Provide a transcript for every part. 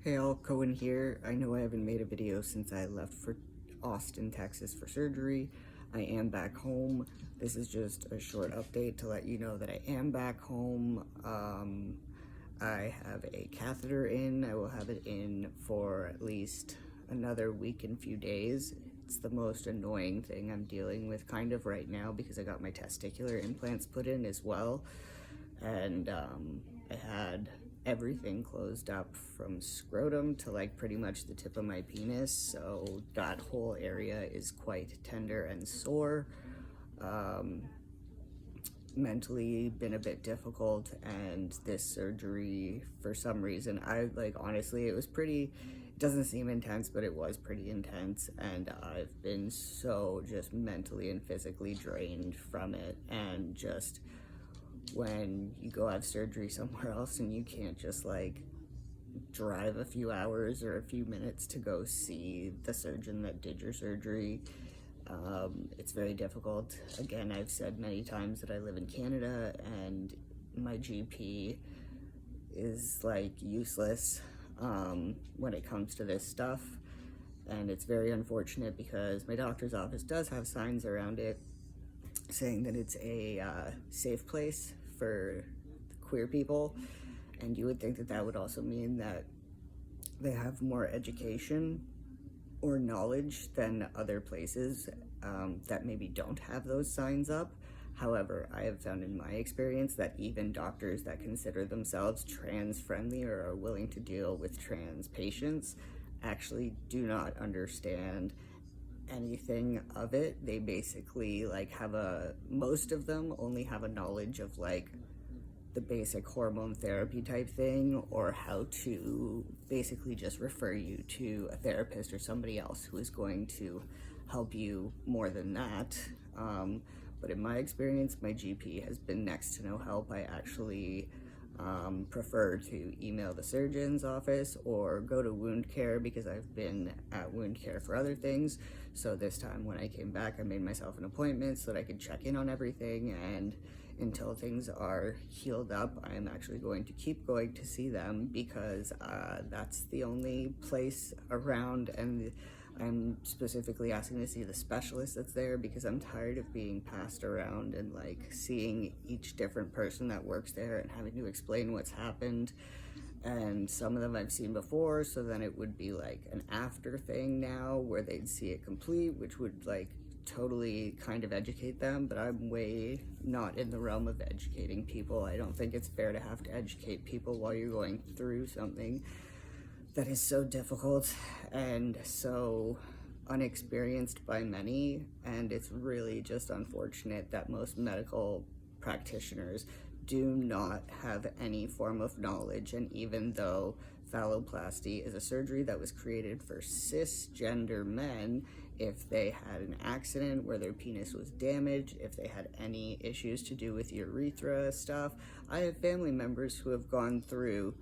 Hey all, Cohen here. I know I haven't made a video since I left for Austin, Texas for surgery. I am back home. This is just a short update to let you know that I am back home. I have a catheter in. I will have it in for at least another week and few days. It's the most annoying thing I'm dealing with kind of right now because I got my testicular implants put in as well. And I had everything closed up from scrotum to like pretty much the tip of my penis, so that whole area is quite tender and sore. Mentally been a bit difficult, and this surgery, for some reason, I like, honestly, it was pretty, it doesn't seem intense, but it was pretty intense, and I've been so just mentally and physically drained from it. And just when you go have surgery somewhere else and you can't just like drive a few hours or a few minutes to go see the surgeon that did your surgery, it's very difficult. Again, I've said many times that I live in Canada and my GP is like useless when it comes to this stuff. And it's very unfortunate because my doctor's office does have signs around it saying that it's a safe place for queer people, and you would think that that would also mean that they have more education or knowledge than other places that maybe don't have those signs up. However, I have found in my experience that even doctors that consider themselves trans friendly or are willing to deal with trans patients actually do not understand anything of it. They basically like most of them only have a knowledge of like the basic hormone therapy type thing, or how to basically just refer you to a therapist or somebody else who is going to help you more than that. But in my experience, my GP has been next to no help. I actually prefer to email the surgeon's office or go to wound care because I've been at wound care for other things. So this time when I came back, I made myself an appointment so that I could check in on everything, and until things are healed up, I am actually going to keep going to see them because that's the only place around, and I'm specifically asking to see the specialist that's there because I'm tired of being passed around and like seeing each different person that works there and having to explain what's happened. And some of them I've seen before, so then it would be like an after thing now where they'd see it complete, which would like totally kind of educate them, but I'm way not in the realm of educating people. I don't think it's fair to have to educate people while you're going through something that is so difficult and so unexperienced by many. And it's really just unfortunate that most medical practitioners do not have any form of knowledge. And even though phalloplasty is a surgery that was created for cisgender men, if they had an accident where their penis was damaged, if they had any issues to do with urethra stuff, I have family members who have gone through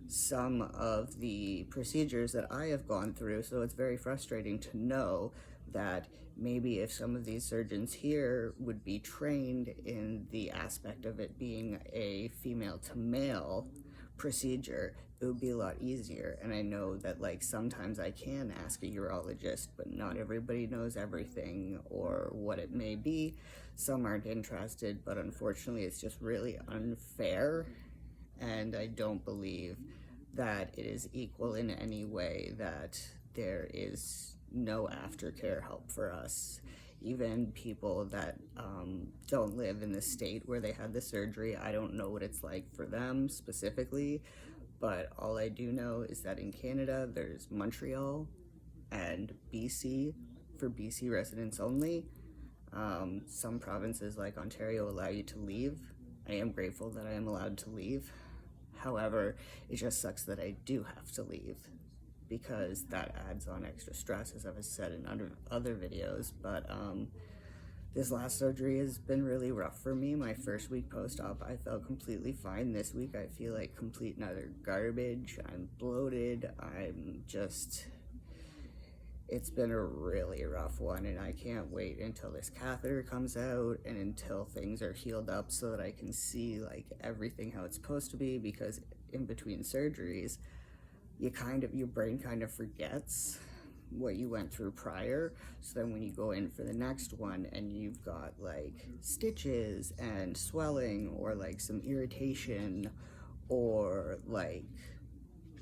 some of the procedures that I have gone through. So it's very frustrating to know that maybe if some of these surgeons here would be trained in the aspect of it being a female to male procedure, it would be a lot easier. And I know that like sometimes I can ask a urologist, but not everybody knows everything or what it may be. Some aren't interested, but unfortunately it's just really unfair, and I don't believe that it is equal in any way that there is no aftercare help for us. Even people that don't live in the state where they had the surgery, I don't know what it's like for them specifically, but all I do know is that in Canada, there's Montreal and BC for BC residents only. Some provinces like Ontario allow you to leave. I am grateful that I am allowed to leave. However, it just sucks that I do have to leave because that adds on extra stress, as I've said in other videos. But this last surgery has been really rough for me. My first week post-op, I felt completely fine. This week, I feel like complete and utter garbage. I'm bloated. It's been a really rough one, and I can't wait until this catheter comes out and until things are healed up so that I can see like everything how it's supposed to be, because in between surgeries, your brain kind of forgets what you went through prior. So then when you go in for the next one and you've got like stitches and swelling or like some irritation, or like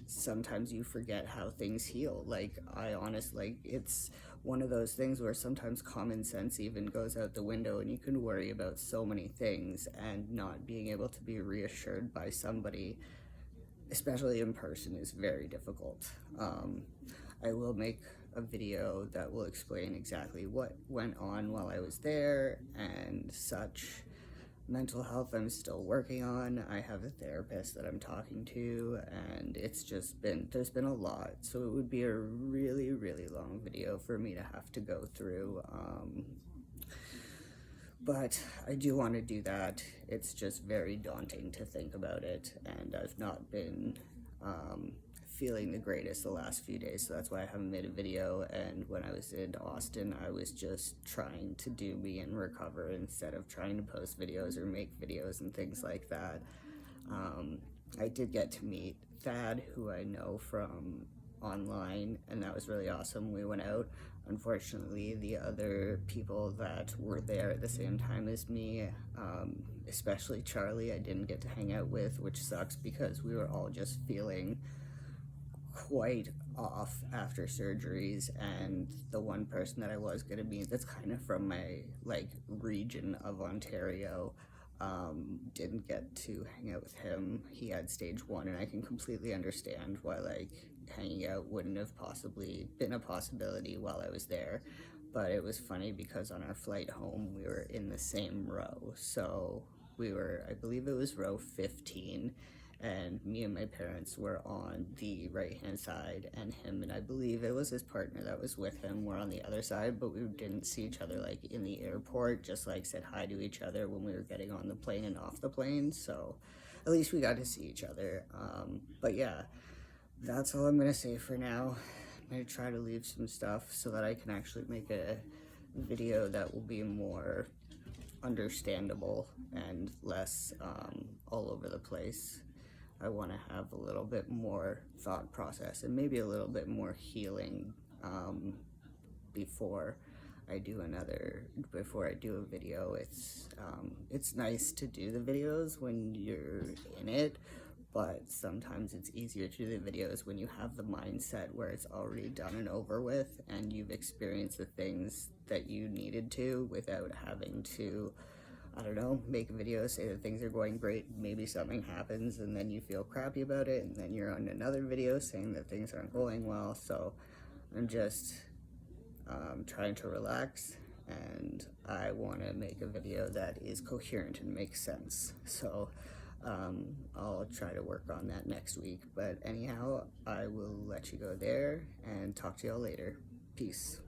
sometimes you forget how things heal. Like I honestly, like, it's one of those things where sometimes common sense even goes out the window and you can worry about so many things, and not being able to be reassured by somebody, especially in person, is very difficult. I will make a video that will explain exactly what went on while I was there and such. Mental health I'm still working on. I have a therapist that I'm talking to, and there's been a lot, so it would be a really, really long video for me to have to go through. But I do want to do that. It's just very daunting to think about it, and I've not been feeling the greatest the last few days, so that's why I haven't made a video. And when I was in Austin, I was just trying to do me and recover instead of trying to post videos or make videos and things like that. I did get to meet Thad, who I know from online, and that was really awesome. We went out. Unfortunately, the other people that were there at the same time as me, especially Charlie, I didn't get to hang out with, which sucks because we were all just feeling quite off after surgeries. And the one person that I was going to meet that's kind of from my like region of Ontario, didn't get to hang out with him. He had stage 1, and I can completely understand why like hanging out wouldn't have possibly been a possibility while I was there. But it was funny because on our flight home we were in the same row, so we were, I believe it was row 15, and me and my parents were on the right hand side, and him and I believe it was his partner that was with him were on the other side. But we didn't see each other like in the airport, just like said hi to each other when we were getting on the plane and off the plane, so at least we got to see each other. But yeah, that's all I'm gonna say for now. I'm gonna try to leave some stuff so that I can actually make a video that will be more understandable and less all over the place. I want to have a little bit more thought process and maybe a little bit more healing before I do a video. It's nice to do the videos when you're in it, but sometimes it's easier to do the videos when you have the mindset where it's already done and over with, and you've experienced the things that you needed to without having to, I don't know, make a video, say that things are going great, maybe something happens, and then you feel crappy about it, and then you're on another video saying that things aren't going well. So I'm just trying to relax, and I want to make a video that is coherent and makes sense. So I'll try to work on that next week. But anyhow, I will let you go there and talk to y'all later. Peace.